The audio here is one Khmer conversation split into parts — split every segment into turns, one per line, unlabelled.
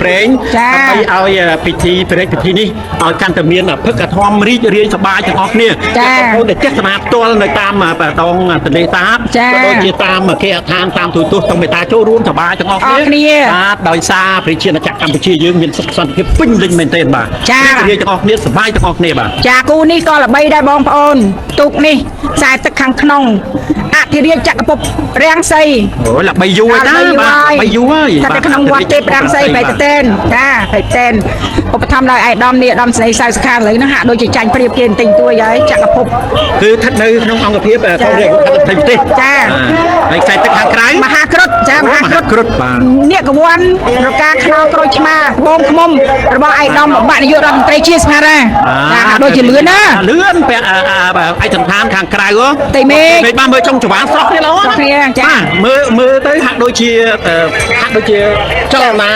ប្រេងដើម្បីឲ្យពិធីប្រេងពិធីនេះឲ្យកាន់តែមានភឹកអធមរីករាយសប្បាយទាំងអស់គ្នាបងដែលទេសនាផ្ទាល់នៅតាមដងទន្លេសាបក៏ដូចជាតាមគេឋានតាមទូទាំងមេតាចូលរួមសប្បាយទាំងអស់គ្នាបាទដោយសារប្រជាជាតិកម្ពុជាយើងមានសុខសន្តិភាពពេញលេញមែនទែនបាទរាយទាំងអស់គ្នាសប្បាយទាំងអស់គ្នាបាទ
ចាគូនេះក៏ល្បីដែរបងប្អូនទូកនេះខ្សែទឹកខាងក្នុងអធិរាជចក្រភពរាំងសី
អូល្បីយូរហើយតាបាទល្បីយូរហើយ
តែក្នុងវត្តទេពរាំងសីបេតេនចាបេតេនឧបត្ថម្ភដោយឯកឧត្តមនាយឧត្តមស្រីសៅសុខាឥឡូវហ្នឹងហាក់ដូចជាចាញ់ព្រៀបគេទិញទួយហើយចក្រភព
គឺស្ថិតនៅក្នុងអង្គភាពកងរាជអាវុធហត្ថប្រទេស
ចា
ហើយខ្សែទឹកខាងក្រៅ
មហាក្រុតចាមហាក្រុត
បាទ
នាគវ័នរកាខ្នោក្រូចឆ្មាបងឃុំរបស់ឯកឧត្តមបនាយករដ្ឋមន្ត្រីជាស្មារ៉ាចាហាក់ដូចជាលឿនណា
លឿនពាក់ឯកសណ្ឋានខាងក្រៅ
តេមេឃ
បានមើលចុងច្រវាស្រស់គ្នាល្អ
ណាចា
មើលទៅហាក់ដូចជាចលនា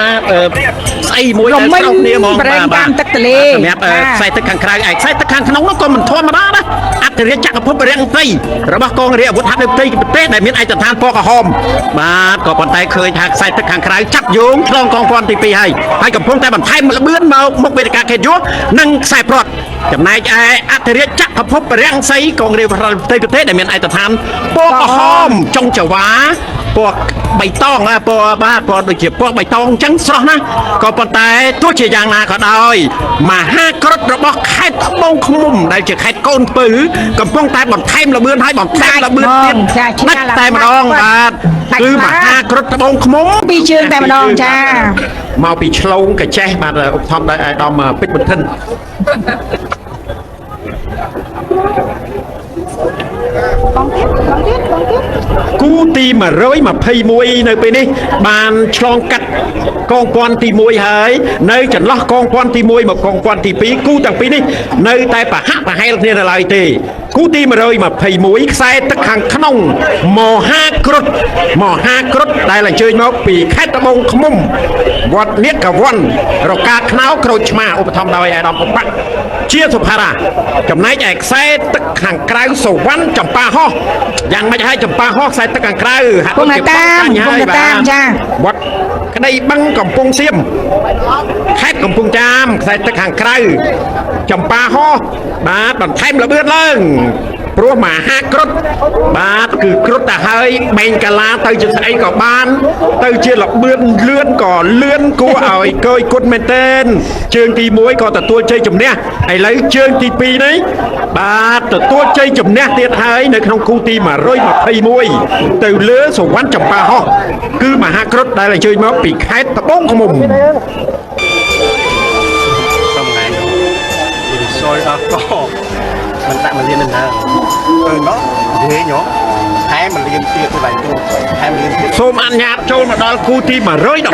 ស្អីមួយ
ដែលស្រស់គ្នាហ្មងបាទទឹកទន្លេ
សម្រាប់ខ្សែទឹកខាងក្រៅឯខ្សែទឹកខាងក្នុងនោះក៏មិនធម្មតាដែរអធិរាជចក្រភពរាំងសីរបស់កងរាជអាវុធហត្ថប្រទេសដែលមានឯកសណ្ឋានពណ៌ក្រហមបាទក៏ប៉ុន្តែឃើញថាខ្សែទឹកខាងក្រៅចាប់យោងឆ្លងកងព័ន្ធទី2ហើយកំពុងតែបន្ថែមល្បឿនមកមុខវេទិកាខេត្តយោនិងខ្សែព្រ័ត្រចំណែកឯអធិរាជចក្រភពរាំងសីកងរាជអាវុធហត្ថប្រទេសដែលមានឯកសណ្ឋានពណ៌ក្រហមចុងចង្វាពណ៌បៃតងពណ៌បាទពណ៌ដូចជាពណ៌បៃតងអញ្ចឹងស្រស់ណាស់ក៏ប៉ុន្តែទោះជាយ៉ាងណាក៏ដោយមហាក្រុតរបស់ខេត្តត្បូងឃ្មុំដែលជាខេត្តកូនពៅកំពុងតែបន្ថែមល្បឿនឲ្យបន្ថែមល្បឿនទៀតដាច់តែម្ដងបាទគឺមហាក្រុតត្បូងឃ្មុំ
ពីរជើងតែម្ដងចា
មកពីឆ្លងកាចេះបាទឧបត្ថម្ភដោយអាយដាមពេជ្របន្តិនគូទី121នៅពេលនេះបានឆ្លងកាត់កងព័ន្ធទី1ហើយនៅចន្លោះកងព័ន្ធទី1មកកងព័ន្ធទី2គូទាំងពីរនេះនៅតែប្រហាក់ប្រហែលគ្នានៅឡើយទេគូទី121ខ្សែទឹកខាងក្នុងមហាក្រុតដែលអញ្ជើញមកពីខេត្តត្បូងឃ្មុំវត្តនាគវ័នរកាខ្នោក្រូចឆ្មាឧបត្ថម្ភដោយអាដាមឧបៈជាសុផារ៉ាចំណែកឯខ្សែទឹកខាងក្រៅសវណ្ណចម្ប៉ាហោះយ៉ាងម៉េចហើយចម្ប៉ាហោះខ្សែទឹកខាងក្រៅ
ហាក់ដូចជាតាមចា
វត្តក្តីបឹងកំពង់សៀមខេត្តកំពង់ចាមខ្សែទឹកខាងក្រៅចម្ប៉ាហោះបាទបន្ថែមល្បឿនឡើងព្រោះមហាក្រុតបាទគឺក្រុតទៅហើយបែងកាឡាទៅជាស្អីក៏បានទៅជាល្បឿនលឿនក៏លឿនគួរឲ្យគយគុណមែនទែនជើងទី1ក៏ទទួលជ័យជំនះឥឡូវជើងទី2នេះបាទទទួលជ័យជំនះទៀតហើយនៅក្នុងគូទី121ទៅលើសវណ្ណចម្ប៉ាហោះគឺមហាក្រុតដែលអញ្ជើញមកពីខេត្តត្បូងឃ្មុំ
rồi đó có mình tặng mình liên mình nào nó thế nhó hai mình liên kia tôi lại tôi hai mình liên tiếp
សូមអនុញ្ញាតចូលមកដល់គូទី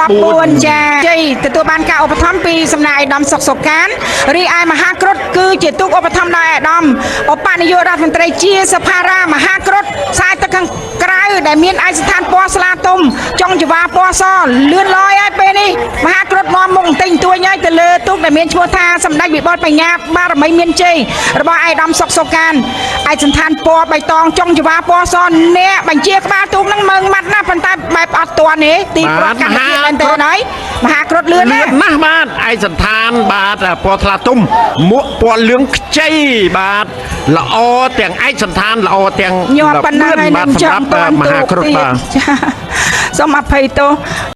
114
ចាជ័យទទួលបានការឧបត្ថម្ភពីសំណាក់អាដាមសុកសុកានរីឯមហាក្រុតគឺជាទូកឧបត្ថម្ភដោយអាដាមឧបនាយករដ្ឋមន្ត្រីជាសភារាមហាក្រុតខ្សែទឹកខាងក្រៅដែលមានឯកស្ថានពណ៌ស្លាទុំចុងចង្វាពណ៌សលឿនលយហើយពេលនេះមហាក្រុតនាំមុខទិញទួញហើយទៅលើទូកដែលមានឈ្មោះថាសម្ដេចវិបុលបញ្ញាបារមីមានជ័យរបស់អាដាមសុកសុកានឯកសណ្ឋានពណ៌បៃតងចុងចង្វាពណ៌សអ្នកបញ្ជាក្បាលទូកនឹងមើងម៉ាត់ណាស់ប៉ុន្តែបែបអត់ទាន់ទេទីប្រកាសទៀតមែនទេហើយមហាក្រុតលឿនណាស់
បាទឯកសណ្ឋានបាទពណ៌ថ្លាទុំមួកពណ៌លឿងខ្ចីបាទល្អទាំងឯកសណ្ឋានល្អទាំង
ញាប់ប៉ុណ្ណាហើយនឹងចាំ
មហាក្រុតបាទ
សូមអភ័យទោស